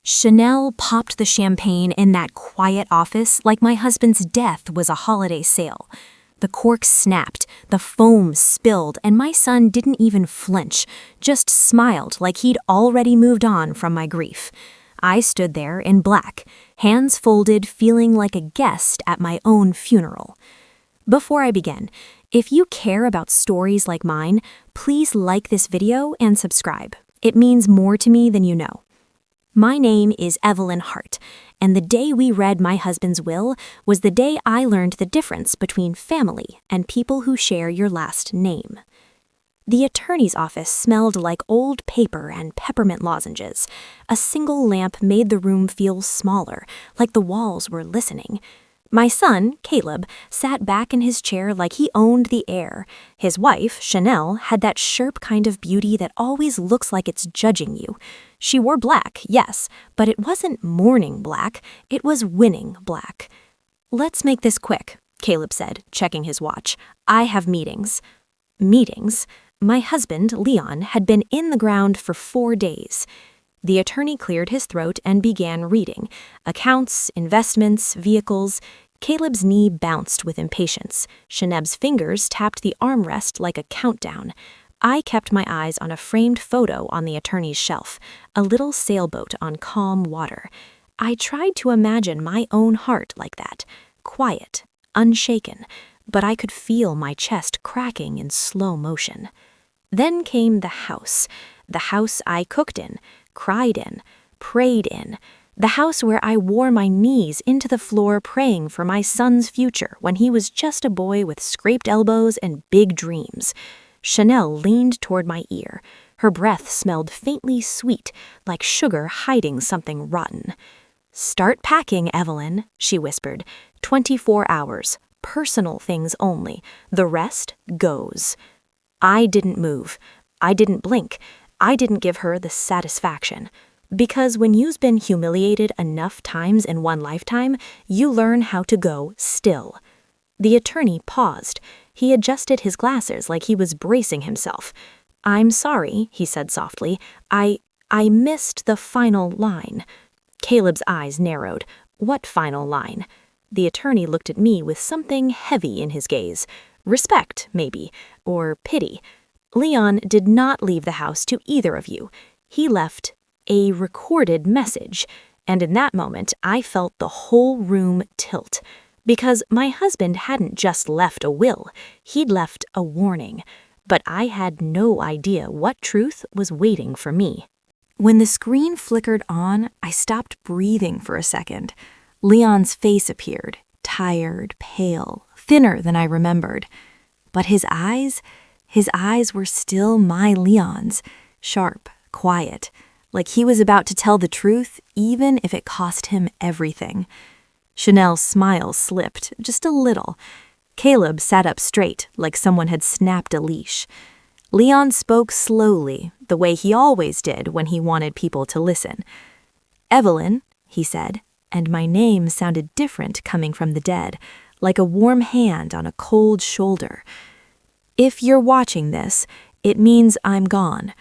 Chanel popped the champagne in that quiet office like my husband's death was a holiday sale. The cork snapped, the foam spilled, and my son didn't even flinch, just smiled like he'd already moved on from my grief. I stood there in black, hands folded, feeling like a guest at my own funeral. Before I begin, if you care about stories like mine, please like this video and subscribe. It means more to me than you know. My name is Evelyn Hart, and the day we read my husband's will was the day I learned the difference between family and people who share your last name. The attorney's office smelled like old paper and peppermint lozenges. A single lamp made the room feel smaller, like the walls were listening. My son, Caleb, sat back in his chair like he owned the air. His wife, Chanel, had that sharp kind of beauty that always looks like it's judging you. She wore black, yes, but it wasn't mourning black, it was winning black. "Let's make this quick," Caleb said, checking his watch. "I have meetings." Meetings? My husband, Leon, had been in the ground for 4 days. The attorney cleared his throat and began reading. Accounts, investments, vehicles. Caleb's knee bounced with impatience. Sheneb's fingers tapped the armrest like a countdown. I kept my eyes on a framed photo on the attorney's shelf, a little sailboat on calm water. I tried to imagine my own heart like that, quiet, unshaken, but I could feel my chest cracking in slow motion. Then came the house I cooked in, cried in, prayed in, the house where I wore my knees into the floor praying for my son's future when he was just a boy with scraped elbows and big dreams. Chanel leaned toward my ear. Her breath smelled faintly sweet, like sugar hiding something rotten. "Start packing, Evelyn," she whispered. 24 hours, personal things only. The rest goes. I didn't move. I didn't blink. I didn't give her the satisfaction. Because when you've been humiliated enough times in one lifetime, you learn how to go still. The attorney paused. He adjusted his glasses like he was bracing himself. "I'm sorry," he said softly. I missed the final line." Caleb's eyes narrowed. "What final line?" The attorney looked at me with something heavy in his gaze. Respect, maybe, or pity. "Leon did not leave the house to either of you. He left a recorded message." And in that moment, I felt the whole room tilt. Because my husband hadn't just left a will, he'd left a warning. But I had no idea what truth was waiting for me. When the screen flickered on, I stopped breathing for a second. Leon's face appeared, tired, pale, thinner than I remembered. But his eyes were still my Leon's, sharp, quiet, like he was about to tell the truth even if it cost him everything. Chanel's smile slipped, just a little. Caleb sat up straight, like someone had snapped a leash. Leon spoke slowly, the way he always did when he wanted people to listen. "Evelyn," he said, and my name sounded different coming from the dead, like a warm hand on a cold shoulder. "If you're watching this, it means I'm gone."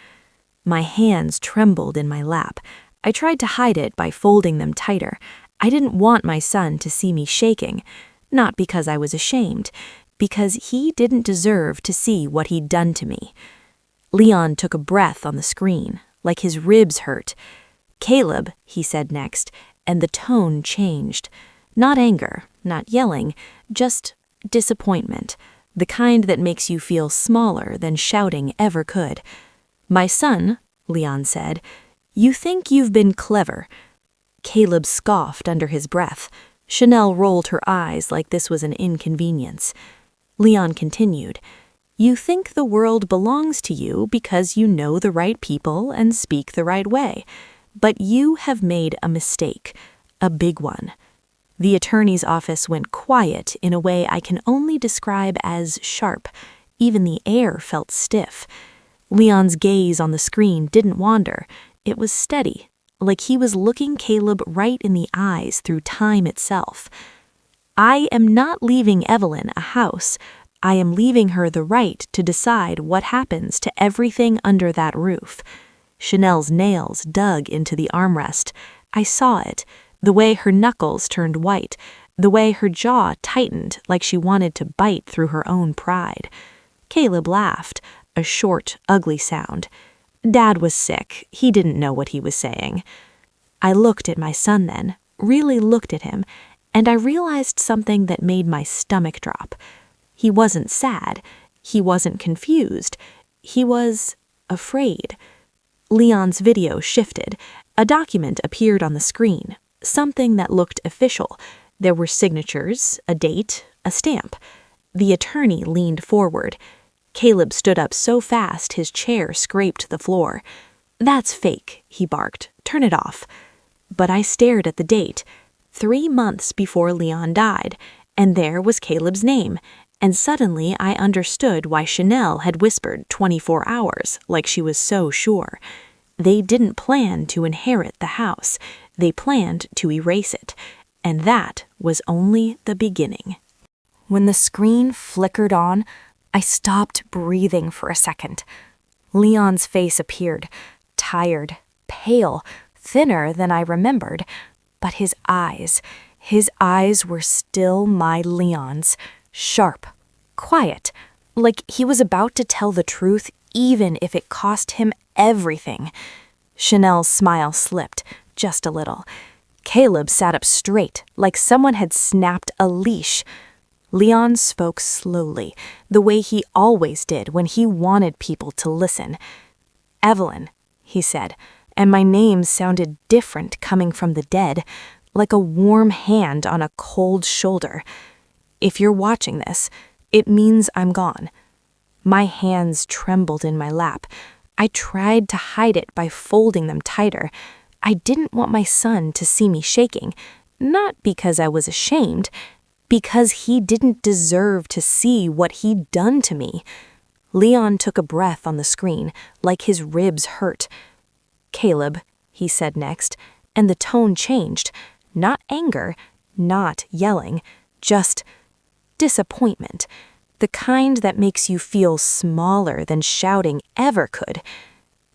My hands trembled in my lap. I tried to hide it by folding them tighter. I didn't want my son to see me shaking, not because I was ashamed, because he didn't deserve to see what he'd done to me. Leon took a breath on the screen, like his ribs hurt. "Caleb," he said next, and the tone changed. Not anger, not yelling, just disappointment, the kind that makes you feel smaller than shouting ever could. "My son," Leon said, "you think you've been clever." Caleb scoffed under his breath. Chanel rolled her eyes like this was an inconvenience. Leon continued, "You think the world belongs to you because you know the right people and speak the right way. But you have made a mistake, a big one." The attorney's office went quiet in a way I can only describe as sharp. Even the air felt stiff. Leon's gaze on the screen didn't wander. It was steady, like he was looking Caleb right in the eyes through time itself. "I am not leaving Evelyn a house. I am leaving her the right to decide what happens to everything under that roof." Chanel's nails dug into the armrest. I saw it, the way her knuckles turned white, the way her jaw tightened like she wanted to bite through her own pride. Caleb laughed, a short, ugly sound. Dad was sick. He didn't know what he was saying. I looked at my son then, really looked at him, and I realized something that made my stomach drop. He wasn't sad. He wasn't confused. He was afraid. Leon's video shifted. A document appeared on the screen, something that looked official. There were signatures, a date, a stamp. The attorney leaned forward. Caleb stood up so fast his chair scraped the floor. "That's fake," he barked. "Turn it off." But I stared at the date, 3 months before Leon died, and there was Caleb's name, and suddenly I understood why Chanel had whispered 24 hours like she was so sure. They didn't plan to inherit the house. They planned to erase it, and that was only the beginning. When the screen flickered on, I stopped breathing for a second. Leon's face appeared, tired, pale, thinner than I remembered, but his eyes were still my Leon's, sharp, quiet, like he was about to tell the truth even if it cost him everything. Chanel's smile slipped, just a little. Caleb sat up straight, like someone had snapped a leash. Leon spoke slowly, the way he always did when he wanted people to listen. "Evelyn," he said, and my name sounded different coming from the dead, like a warm hand on a cold shoulder. "If you're watching this, it means I'm gone." My hands trembled in my lap. I tried to hide it by folding them tighter. I didn't want my son to see me shaking, not because I was ashamed, because he didn't deserve to see what he'd done to me. Leon took a breath on the screen, like his ribs hurt. "Caleb," he said next, and the tone changed. Not anger, not yelling, just disappointment. The kind that makes you feel smaller than shouting ever could.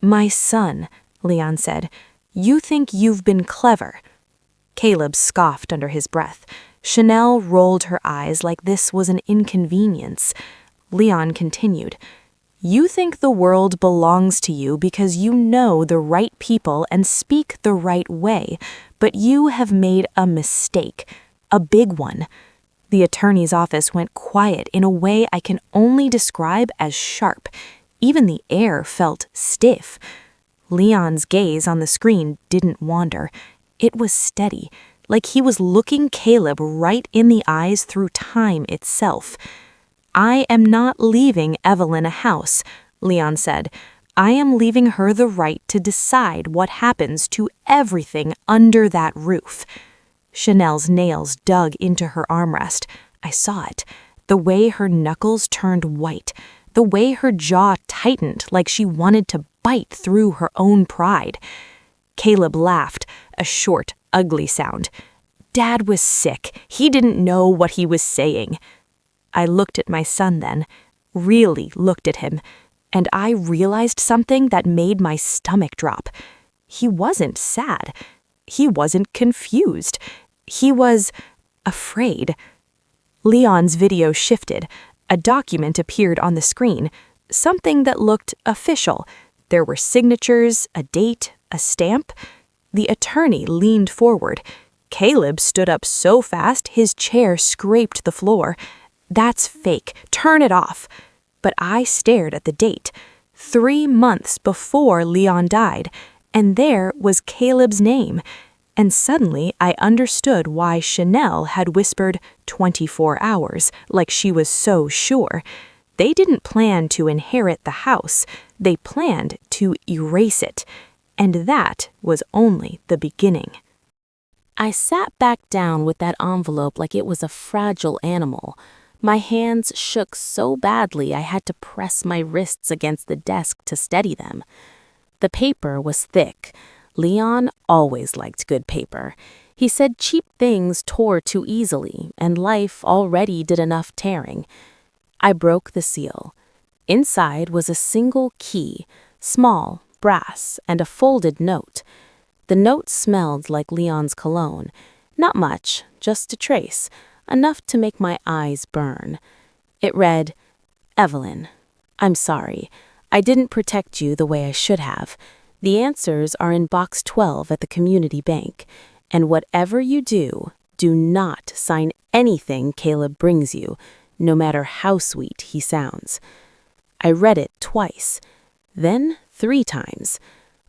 "My son," Leon said, "you think you've been clever." Caleb scoffed under his breath. Chanel rolled her eyes like this was an inconvenience. Leon continued, "You think the world belongs to you because you know the right people and speak the right way, but you have made a mistake, a big one." The attorney's office went quiet in a way I can only describe as sharp. Even the air felt stiff. Leon's gaze on the screen didn't wander. It was steady, like he was looking Caleb right in the eyes through time itself. "I am not leaving Evelyn a house," Leon said. "I am leaving her the right to decide what happens to everything under that roof." Chanel's nails dug into her armrest. I saw it. The way her knuckles turned white. The way her jaw tightened like she wanted to bite through her own pride. Caleb laughed, a short, ugly sound. Dad was sick. He didn't know what he was saying. I looked at my son then, really looked at him, and I realized something that made my stomach drop. He wasn't sad. He wasn't confused. He was afraid. Leon's video shifted. A document appeared on the screen, something that looked official. There were signatures, a date, a stamp. The attorney leaned forward. Caleb stood up so fast his chair scraped the floor. "That's fake. Turn it off." But I stared at the date. 3 months before Leon died, and there was Caleb's name. And suddenly I understood why Chanel had whispered 24 hours, like she was so sure. They didn't plan to inherit the house. They planned to erase it. And that was only the beginning. I sat back down with that envelope like it was a fragile animal. My hands shook so badly I had to press my wrists against the desk to steady them. The paper was thick. Leon always liked good paper. He said cheap things tore too easily, and life already did enough tearing. I broke the seal. Inside was a single key, small, brass, and a folded note. The note smelled like Leon's cologne. Not much, just a trace, enough to make my eyes burn. It read, "Evelyn, I'm sorry. I didn't protect you the way I should have. The answers are in box 12 at the community bank. And whatever you do, do not sign anything Caleb brings you, no matter how sweet he sounds." I read it twice, then 3 times.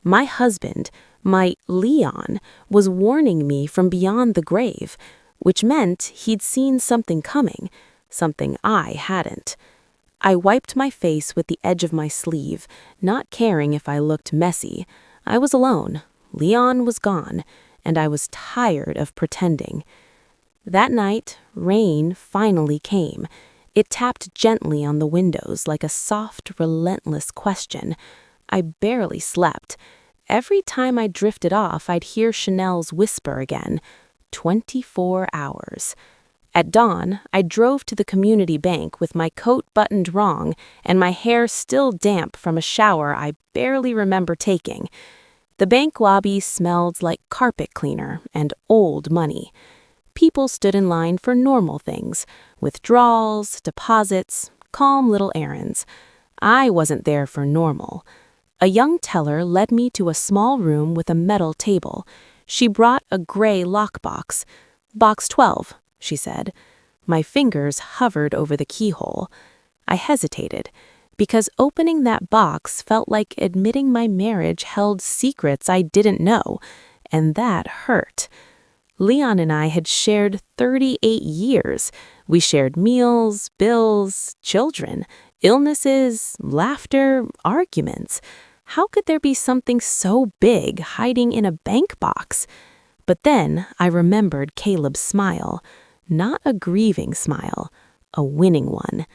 My husband, my Leon, was warning me from beyond the grave, which meant he'd seen something coming, something I hadn't. I wiped my face with the edge of my sleeve, not caring if I looked messy. I was alone. Leon was gone, and I was tired of pretending. That night, rain finally came. It tapped gently on the windows like a soft, relentless question. I barely slept. Every time I drifted off, I'd hear Chanel's whisper again. 24 hours. At dawn, I drove to the community bank with my coat buttoned wrong and my hair still damp from a shower I barely remember taking. The bank lobby smelled like carpet cleaner and old money. People stood in line for normal things, withdrawals, deposits, calm little errands. I wasn't there for normal. A young teller led me to a small room with a metal table. She brought a gray lockbox. "Box 12, she said. My fingers hovered over the keyhole. I hesitated, because opening that box felt like admitting my marriage held secrets I didn't know, and that hurt. Leon and I had shared 38 years. We shared meals, bills, children, illnesses, laughter, arguments. How could there be something so big hiding in a bank box? But then I remembered Caleb's smile. Not a grieving smile, a winning one.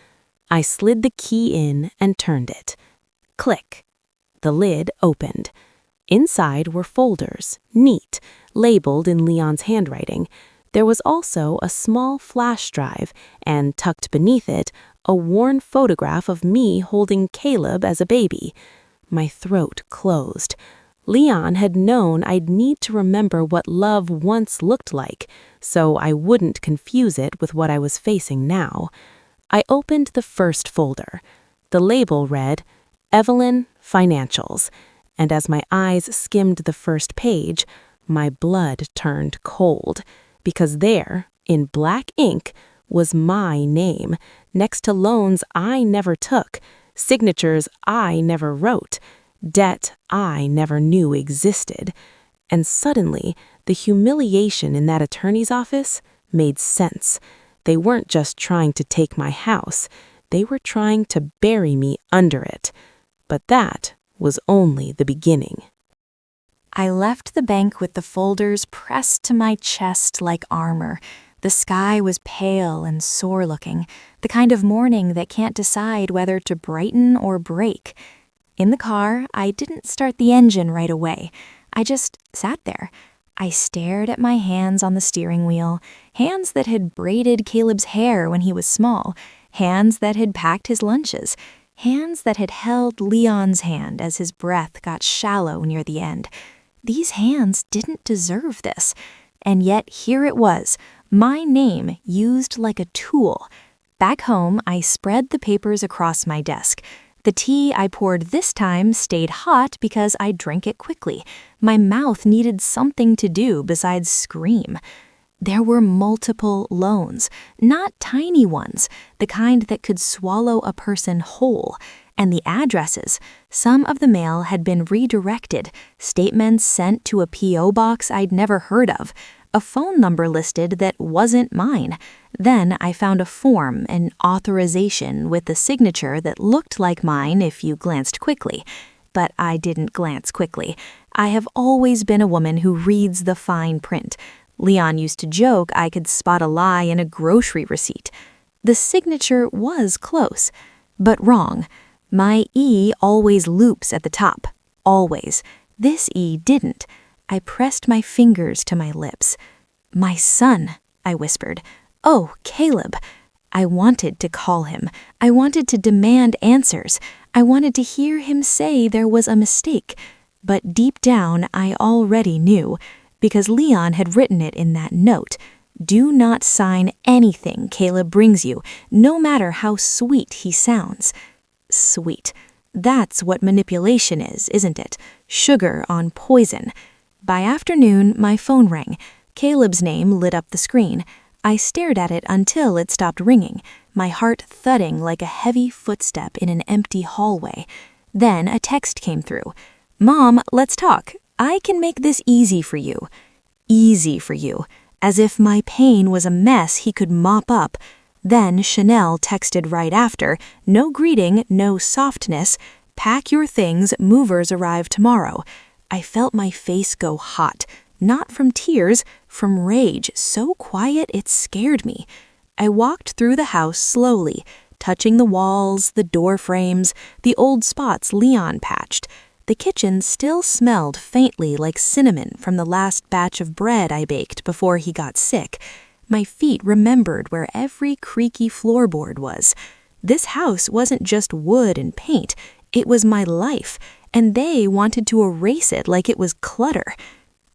I slid the key in and turned it. Click. The lid opened. Inside were folders, neat, labeled in Leon's handwriting. There was also a small flash drive, and tucked beneath it, a worn photograph of me holding Caleb as a baby. My throat closed. Leon had known I'd need to remember what love once looked like, so I wouldn't confuse it with what I was facing now. I opened the first folder. The label read, "Evelyn Financials," and as my eyes skimmed the first page, my blood turned cold, because there, in black ink, was my name, next to loans I never took, signatures I never wrote, debt I never knew existed. And suddenly, the humiliation in that attorney's office made sense. They weren't just trying to take my house, they were trying to bury me under it. But that was only the beginning. I left the bank with the folders pressed to my chest like armor. The sky was pale and sore-looking, the kind of morning that can't decide whether to brighten or break. In the car, I didn't start the engine right away. I just sat there. I stared at my hands on the steering wheel, hands that had braided Caleb's hair when he was small, hands that had packed his lunches, hands that had held Leon's hand as his breath got shallow near the end. These hands didn't deserve this. And yet here it was, my name used like a tool. Back home, I spread the papers across my desk. The tea I poured this time stayed hot because I drank it quickly. My mouth needed something to do besides scream. There were multiple loans, not tiny ones, the kind that could swallow a person whole. And the addresses, some of the mail had been redirected, statements sent to a P.O. box I'd never heard of, a phone number listed that wasn't mine. Then I found a form, an authorization with a signature that looked like mine if you glanced quickly. But I didn't glance quickly. I have always been a woman who reads the fine print. Leon used to joke I could spot a lie in a grocery receipt. The signature was close, but wrong. My E always loops at the top. Always. This E didn't. I pressed my fingers to my lips. "My son," I whispered. "Oh, Caleb." I wanted to call him. I wanted to demand answers. I wanted to hear him say there was a mistake. But deep down, I already knew, because Leon had written it in that note. Do not sign anything Caleb brings you, no matter how sweet he sounds. Sweet. That's what manipulation is, isn't it? Sugar on poison. By afternoon, my phone rang. Caleb's name lit up the screen. I stared at it until it stopped ringing, my heart thudding like a heavy footstep in an empty hallway. Then a text came through. Mom, let's talk. I can make this easy for you. Easy for you. As if my pain was a mess he could mop up. Then Chanel texted right after, no greeting, no softness. Pack your things, movers arrive tomorrow. I felt my face go hot, not from tears, from rage, so quiet it scared me. I walked through the house slowly, touching the walls, the door frames, the old spots Leon patched. The kitchen still smelled faintly like cinnamon from the last batch of bread I baked before he got sick. My feet remembered where every creaky floorboard was. This house wasn't just wood and paint, it was my life, and they wanted to erase it like it was clutter.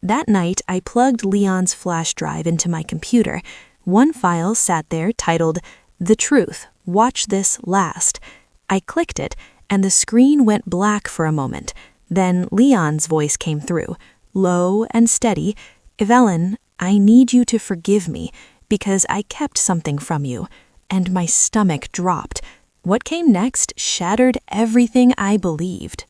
That night, I plugged Leon's flash drive into my computer. One file sat there titled, The Truth, Watch This Last. I clicked it, and the screen went black for a moment. Then Leon's voice came through, low and steady. Evelyn, I need you to forgive me, because I kept something from you. And my stomach dropped. What came next shattered everything I believed.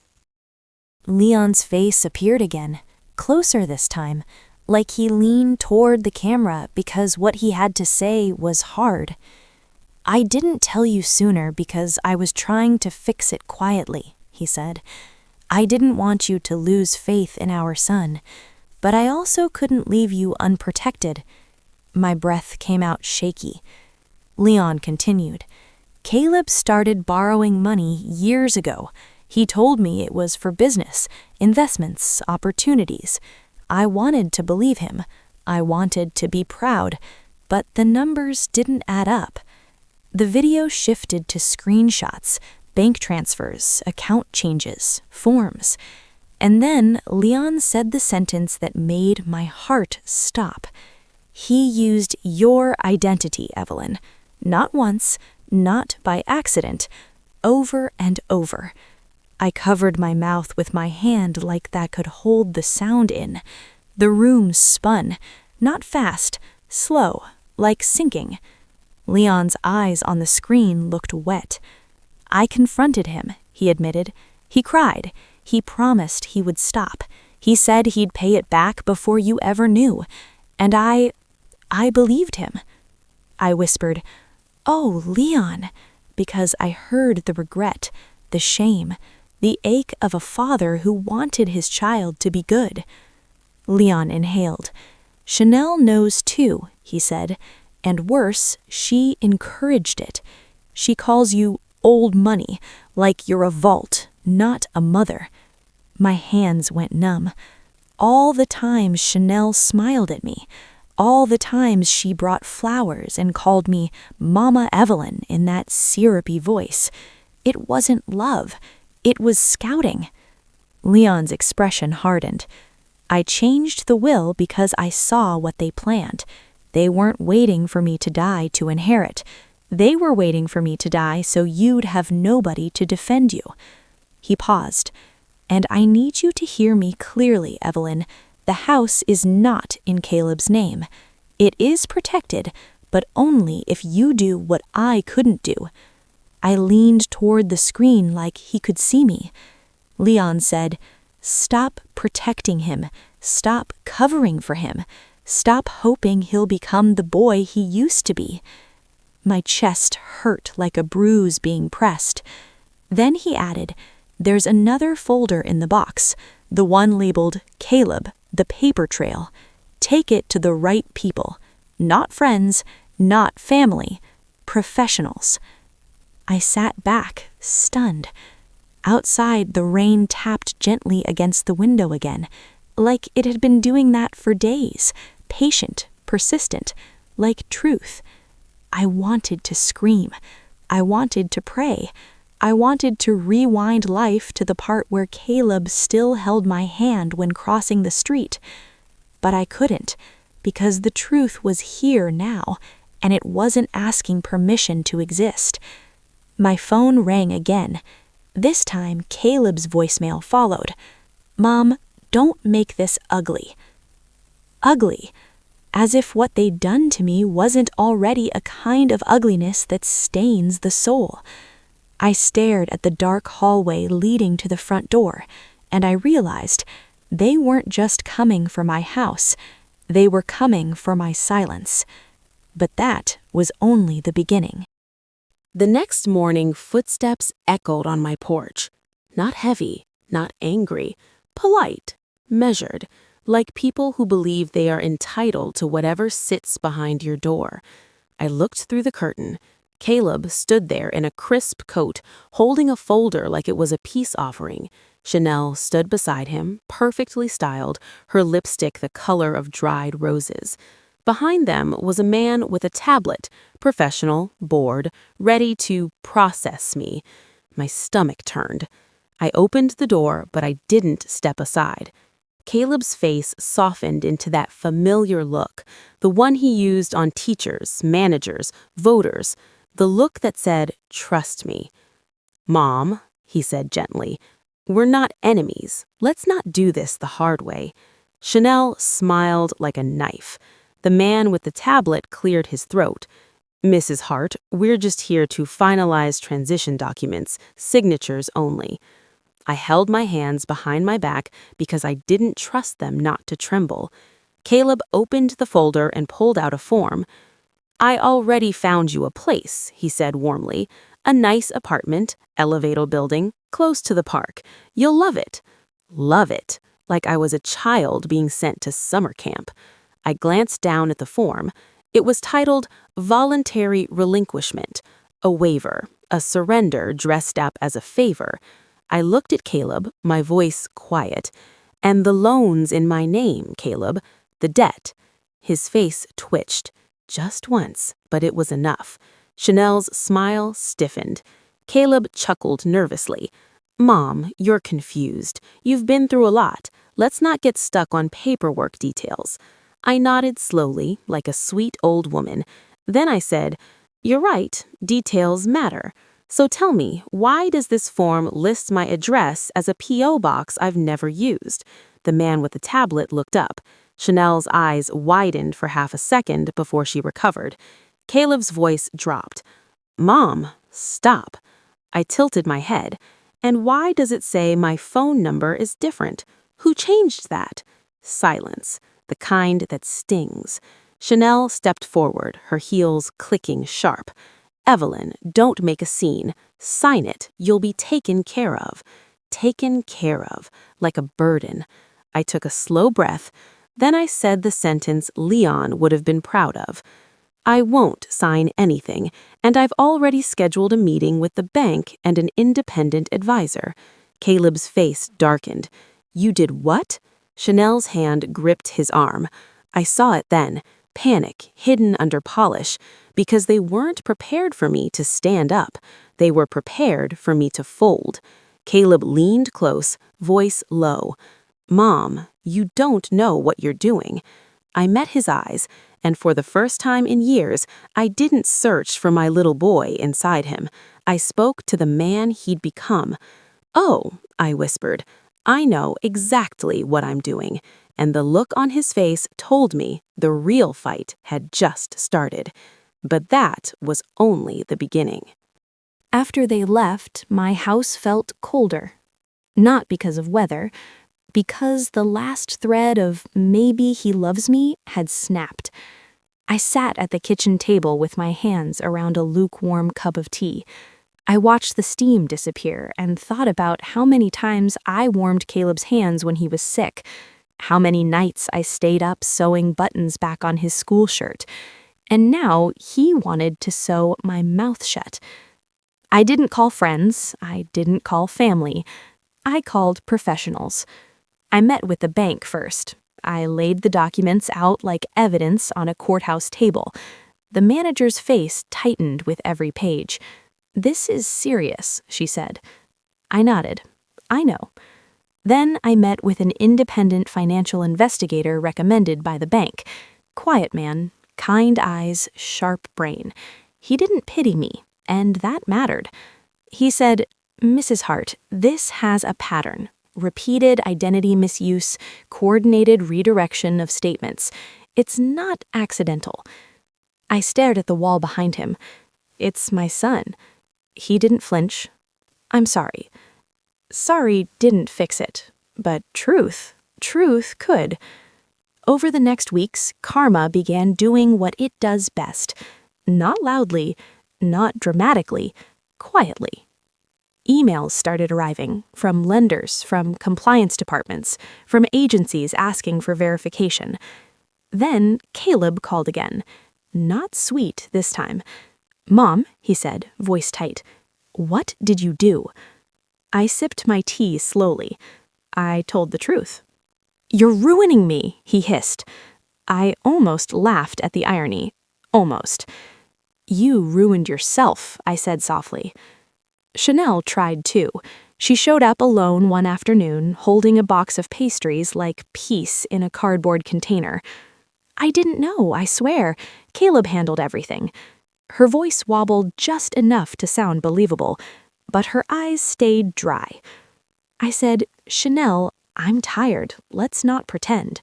Leon's face appeared again, closer this time, like he leaned toward the camera because what he had to say was hard. I didn't tell you sooner because I was trying to fix it quietly, he said. I didn't want you to lose faith in our son, but I also couldn't leave you unprotected. My breath came out shaky. Leon continued. Caleb started borrowing money years ago. He told me it was for business, investments, opportunities. I wanted to believe him. I wanted to be proud, but the numbers didn't add up. The video shifted to screenshots, bank transfers, account changes, forms. And then Leon said the sentence that made my heart stop. He used your identity, Evelyn. Not once, not by accident, over and over. I covered my mouth with my hand like that could hold the sound in. The room spun, not fast, slow, like sinking. Leon's eyes on the screen looked wet. I confronted him, he admitted. He cried. He promised he would stop. He said he'd pay it back before you ever knew. And I believed him. I whispered, "Oh, Leon," because I heard the regret, the shame, the ache of a father who wanted his child to be good. Leon inhaled. Chanel knows too, he said, and worse, she encouraged it. She calls you old money, like you're a vault, not a mother. My hands went numb. All the times Chanel smiled at me, all the times she brought flowers and called me Mama Evelyn in that syrupy voice. It wasn't love. It was scouting. Leon's expression hardened. I changed the will because I saw what they planned. They weren't waiting for me to die to inherit. They were waiting for me to die so you'd have nobody to defend you. He paused. And I need you to hear me clearly, Evelyn. The house is not in Caleb's name. It is protected, but only if you do what I couldn't do. I leaned toward the screen like he could see me. Leon said, "Stop protecting him. Stop covering for him. Stop hoping he'll become the boy he used to be." My chest hurt like a bruise being pressed. Then he added, "There's another folder in the box, the one labeled Caleb, the paper trail. Take it to the right people. Not friends, not family, professionals." I sat back, stunned. Outside, the rain tapped gently against the window again, like it had been doing that for days, patient, persistent, like truth. I wanted to scream. I wanted to pray. I wanted to rewind life to the part where Caleb still held my hand when crossing the street. But I couldn't, because the truth was here now, and it wasn't asking permission to exist. My phone rang again. This time, Caleb's voicemail followed. "Mom, don't make this ugly." Ugly. As if what they'd done to me wasn't already a kind of ugliness that stains the soul. I stared at the dark hallway leading to the front door, and I realized they weren't just coming for my house, they were coming for my silence. But that was only the beginning. The next morning, footsteps echoed on my porch. Not heavy, not angry, polite, measured, like people who believe they are entitled to whatever sits behind your door. I looked through the curtain. Caleb stood there in a crisp coat, holding a folder like it was a peace offering. Chanel stood beside him, perfectly styled, her lipstick the color of dried roses. Behind them was a man with a tablet, professional, bored, ready to process me. My stomach turned. I opened the door, but I didn't step aside. Caleb's face softened into that familiar look, the one he used on teachers, managers, voters, the look that said, "Trust me." "Mom," he said gently, "we're not enemies. Let's not do this the hard way." Chanel smiled like a knife. The man with the tablet cleared his throat. "Mrs. Hart, we're just here to finalize transition documents, signatures only." I held my hands behind my back because I didn't trust them not to tremble. Caleb opened the folder and pulled out a form. "I already found you a place," he said warmly. "A nice apartment, elevator building, close to the park. You'll love it." Love it, like I was a child being sent to summer camp. I glanced down at the form. It was titled Voluntary Relinquishment, a waiver, a surrender dressed up as a favor. I looked at Caleb, my voice quiet. "And the loan's in my name, Caleb. The debt." His face twitched. Just once, but it was enough. Chanel's smile stiffened. Caleb chuckled nervously. "Mom, you're confused. You've been through a lot. Let's not get stuck on paperwork details." I nodded slowly, like a sweet old woman. Then I said, "You're right, details matter. So tell me, why does this form list my address as a P.O. box I've never used?" The man with the tablet looked up. Chanel's eyes widened for half a second before she recovered. Caleb's voice dropped. "Mom, stop." I tilted my head. "And why does it say my phone number is different? Who changed that?" Silence, the kind that stings. Chanel stepped forward, her heels clicking sharp. "Evelyn, don't make a scene. Sign it. You'll be taken care of." Taken care of, like a burden. I took a slow breath. Then I said the sentence Leon would have been proud of. "I won't sign anything, and I've already scheduled a meeting with the bank and an independent advisor." Caleb's face darkened. "You did what?" Chanel's hand gripped his arm. I saw it then, panic hidden under polish, because they weren't prepared for me to stand up. They were prepared for me to fold. Caleb leaned close, voice low. "Mom, you don't know what you're doing." I met his eyes, and for the first time in years, I didn't search for my little boy inside him. I spoke to the man he'd become. "Oh," I whispered, "I know exactly what I'm doing." And the look on his face told me the real fight had just started. But that was only the beginning. After they left, my house felt colder. Not because of weather, because the last thread of "maybe he loves me" had snapped. I sat at the kitchen table with my hands around a lukewarm cup of tea. I watched the steam disappear and thought about how many times I warmed Caleb's hands when he was sick, how many nights I stayed up sewing buttons back on his school shirt. And now he wanted to sew my mouth shut. I didn't call friends, I didn't call family. I called professionals. I met with the bank first. I laid the documents out like evidence on a courthouse table. The manager's face tightened with every page. "This is serious," she said. I nodded. "I know." Then I met with an independent financial investigator recommended by the bank. Quiet man, kind eyes, sharp brain. He didn't pity me, and that mattered. He said, "Mrs. Hart, this has a pattern. Repeated identity misuse, coordinated redirection of statements. It's not accidental." I stared at the wall behind him. "It's my son." He didn't flinch. "I'm sorry." Sorry didn't fix it, but truth could. Over the next weeks, karma began doing what it does best. Not loudly, not dramatically, quietly. Emails started arriving from lenders, from compliance departments, from agencies asking for verification. Then Caleb called again. Not sweet this time. "Mom," he said, voice tight, "what did you do?" I sipped my tea slowly. I told the truth. "You're ruining me," he hissed. I almost laughed at the irony. Almost. "You ruined yourself," I said softly. Chanel tried too. She showed up alone one afternoon, holding a box of pastries like peace in a cardboard container. "I didn't know, I swear. Caleb handled everything." Her voice wobbled just enough to sound believable, but her eyes stayed dry. I said, "Chanel, I'm tired. Let's not pretend."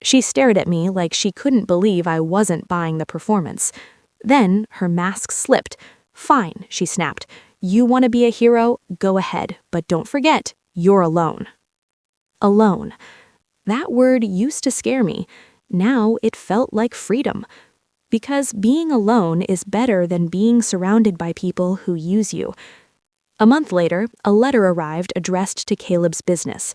She stared at me like she couldn't believe I wasn't buying the performance. Then her mask slipped. "Fine," she snapped. "You want to be a hero? Go ahead, but don't forget, you're alone." Alone. That word used to scare me. Now it felt like freedom. Because being alone is better than being surrounded by people who use you. A month later, a letter arrived addressed to Caleb's business.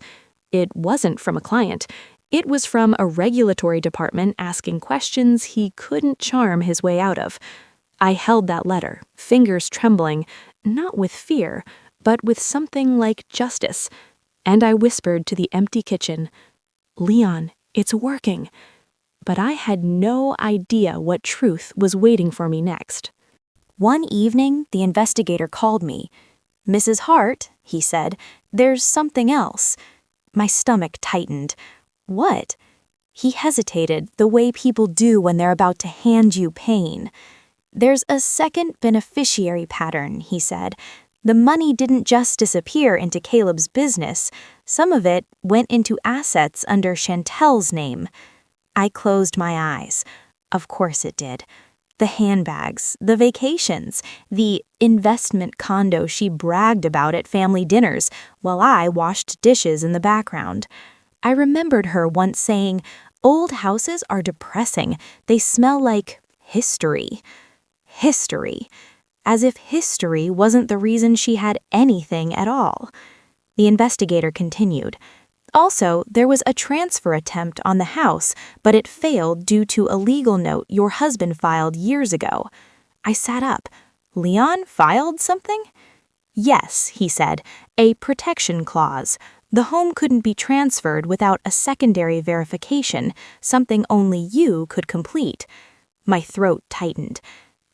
It wasn't from a client. It was from a regulatory department asking questions he couldn't charm his way out of. I held that letter, fingers trembling, not with fear, but with something like justice. And I whispered to the empty kitchen, "Leon, it's working." But I had no idea what truth was waiting for me next. One evening, the investigator called me. "Mrs. Hart," he said, "there's something else." My stomach tightened. "What?" He hesitated, the way people do when they're about to hand you pain. "There's a second beneficiary pattern," he said. "The money didn't just disappear into Caleb's business. Some of it went into assets under Chantel's name." I closed my eyes. Of course it did. The handbags, the vacations, the investment condo she bragged about at family dinners while I washed dishes in the background. I remembered her once saying, "Old houses are depressing. They smell like history." History. As if history wasn't the reason she had anything at all. The investigator continued. "Also, there was a transfer attempt on the house, but it failed due to a legal note your husband filed years ago." I sat up. "Leon filed something?" "Yes," he said, "a protection clause. The home couldn't be transferred without a secondary verification, something only you could complete." My throat tightened.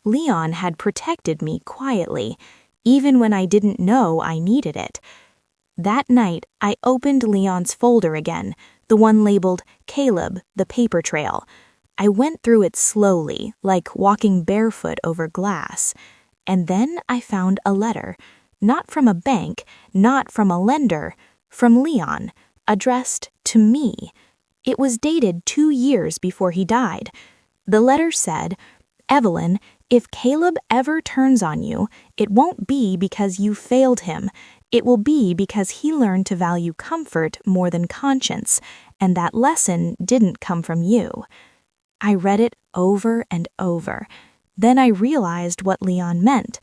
Leon had protected me quietly, even when I didn't know I needed it. That night, I opened Leon's folder again, the one labeled Caleb, the paper trail. I went through it slowly, like walking barefoot over glass. And then I found a letter, not from a bank, not from a lender, from Leon, addressed to me. It was dated 2 years before he died. The letter said, "Evelyn, if Caleb ever turns on you, it won't be because you failed him. It will be because he learned to value comfort more than conscience, and that lesson didn't come from you." I read it over and over. Then I realized what Leon meant.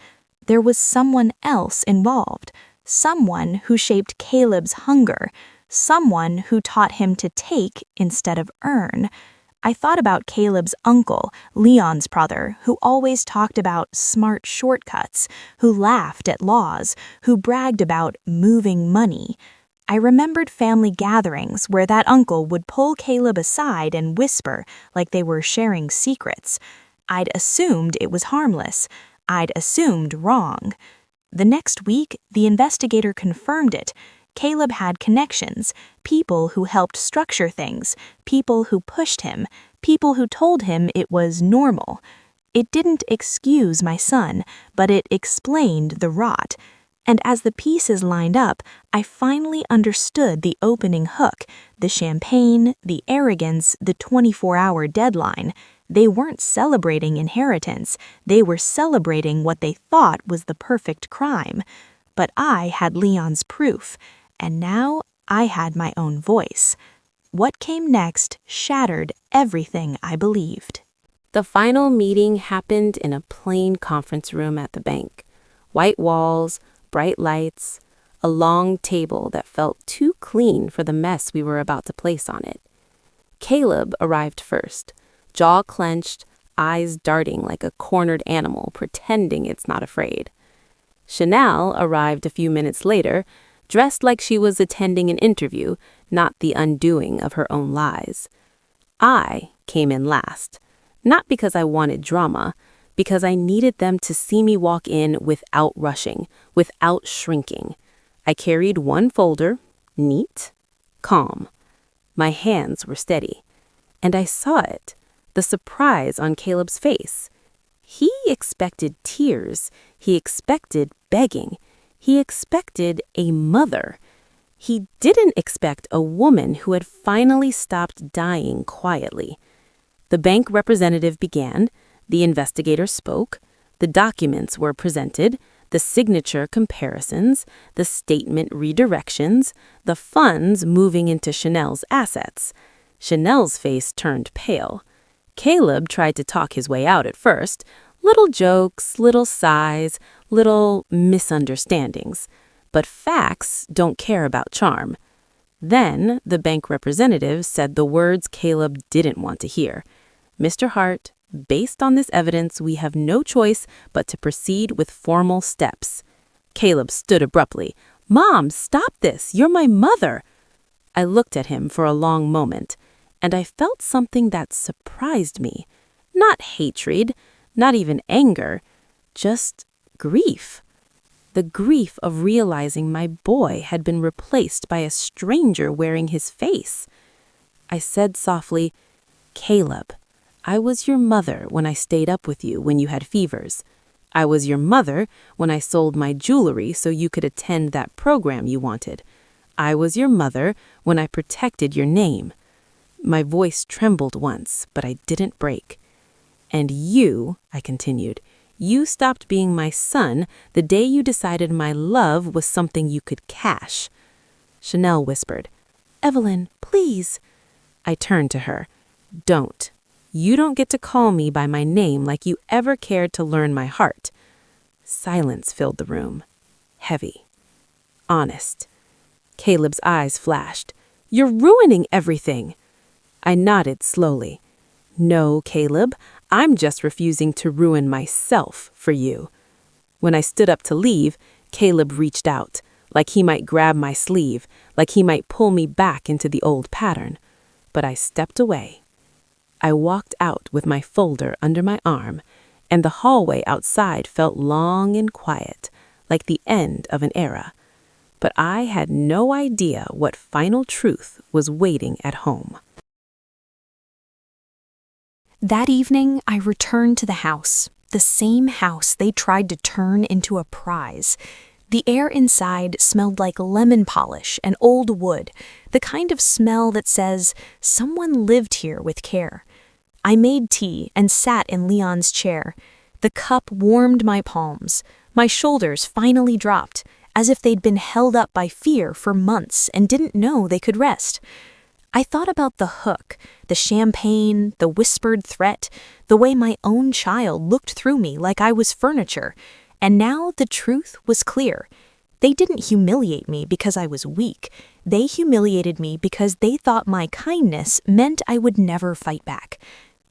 There was someone else involved, someone who shaped Caleb's hunger, someone who taught him to take instead of earn. I thought about Caleb's uncle, Leon's brother, who always talked about smart shortcuts, who laughed at laws, who bragged about moving money. I remembered family gatherings where that uncle would pull Caleb aside and whisper like they were sharing secrets. I'd assumed it was harmless. I'd assumed wrong. The next week, the investigator confirmed it. Caleb had connections, people who helped structure things, people who pushed him, people who told him it was normal. It didn't excuse my son, but it explained the rot. And as the pieces lined up, I finally understood the opening hook, the champagne, the arrogance, the 24-hour deadline. They weren't celebrating inheritance, they were celebrating what they thought was the perfect crime. But I had Leon's proof, and now I had my own voice. What came next shattered everything I believed. The final meeting happened in a plain conference room at the bank. White walls, bright lights, a long table that felt too clean for the mess we were about to place on it. Caleb arrived first, jaw clenched, eyes darting like a cornered animal pretending it's not afraid. Chanel arrived a few minutes later, dressed like she was attending an interview, not the undoing of her own lies. I came in last, not because I wanted drama, because I needed them to see me walk in without rushing, without shrinking. I carried one folder, neat, calm. My hands were steady, and I saw it, the surprise on Caleb's face. He expected tears. He expected begging. He expected a mother. He didn't expect a woman who had finally stopped dying quietly. The bank representative began. The investigator spoke. The documents were presented. The signature comparisons. The statement redirections. The funds moving into Chanel's assets. Chanel's face turned pale. Caleb tried to talk his way out at first. Little jokes, little sighs, little misunderstandings. But facts don't care about charm. Then the bank representative said the words Caleb didn't want to hear. Mr. Hart, based on this evidence, we have no choice but to proceed with formal steps. Caleb stood abruptly. Mom, stop this. You're my mother. I looked at him for a long moment, and I felt something that surprised me. Not hatred, not even anger, just grief. The grief of realizing my boy had been replaced by a stranger wearing his face. I said softly, Caleb, I was your mother when I stayed up with you when you had fevers. I was your mother when I sold my jewelry so you could attend that program you wanted. I was your mother when I protected your name. My voice trembled once, but I didn't break. And you, I continued, you stopped being my son the day you decided my love was something you could cash. Chanel whispered, Evelyn, please. I turned to her. Don't. You don't get to call me by my name like you ever cared to learn my heart. Silence filled the room. Heavy. Honest. Caleb's eyes flashed. You're ruining everything. I nodded slowly. No, Caleb, I'm just refusing to ruin myself for you. When I stood up to leave, Caleb reached out, like he might grab my sleeve, like he might pull me back into the old pattern. But I stepped away. I walked out with my folder under my arm, and the hallway outside felt long and quiet, like the end of an era. But I had no idea what final truth was waiting at home. That evening, I returned to the house, the same house they tried to turn into a prize. The air inside smelled like lemon polish and old wood, the kind of smell that says, someone lived here with care. I made tea and sat in Leon's chair. The cup warmed my palms. My shoulders finally dropped, as if they'd been held up by fear for months and didn't know they could rest. I thought about the hook, the champagne, the whispered threat, the way my own child looked through me like I was furniture, and now the truth was clear. They didn't humiliate me because I was weak. They humiliated me because they thought my kindness meant I would never fight back.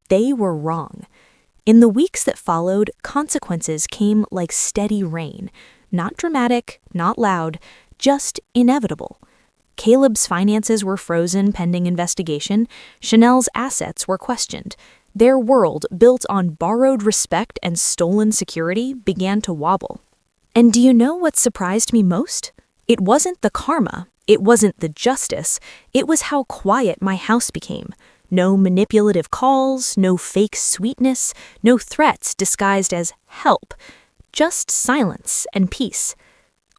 They were wrong. In the weeks that followed, consequences came like steady rain. Not dramatic, not loud, just inevitable. Caleb's finances were frozen pending investigation. Chanel's assets were questioned. Their world, built on borrowed respect and stolen security, began to wobble. And do you know what surprised me most? It wasn't the karma, it wasn't the justice, it was how quiet my house became. No manipulative calls, no fake sweetness, no threats disguised as help, just silence and peace.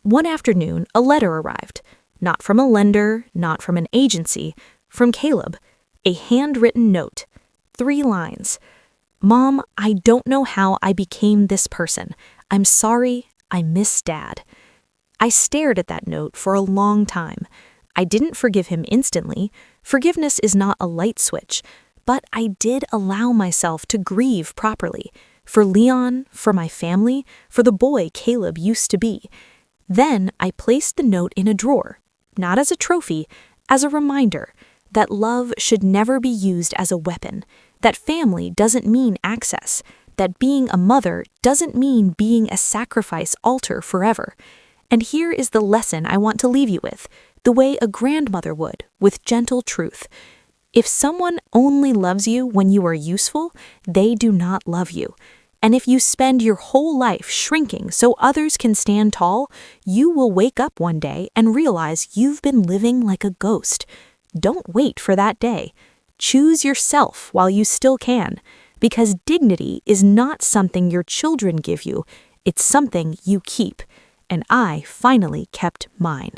One afternoon, a letter arrived. Not from a lender, not from an agency, from Caleb. A handwritten note. 3 lines. Mom, I don't know how I became this person. I'm sorry, I miss Dad. I stared at that note for a long time. I didn't forgive him instantly. Forgiveness is not a light switch. But I did allow myself to grieve properly. For Leon, for my family, for the boy Caleb used to be. Then I placed the note in a drawer, not as a trophy, as a reminder that love should never be used as a weapon, that family doesn't mean access, that being a mother doesn't mean being a sacrifice altar forever. And here is the lesson I want to leave you with, the way a grandmother would, with gentle truth. If someone only loves you when you are useful, they do not love you. And if you spend your whole life shrinking so others can stand tall, you will wake up one day and realize you've been living like a ghost. Don't wait for that day. Choose yourself while you still can, because dignity is not something your children give you, it's something you keep. And I finally kept mine.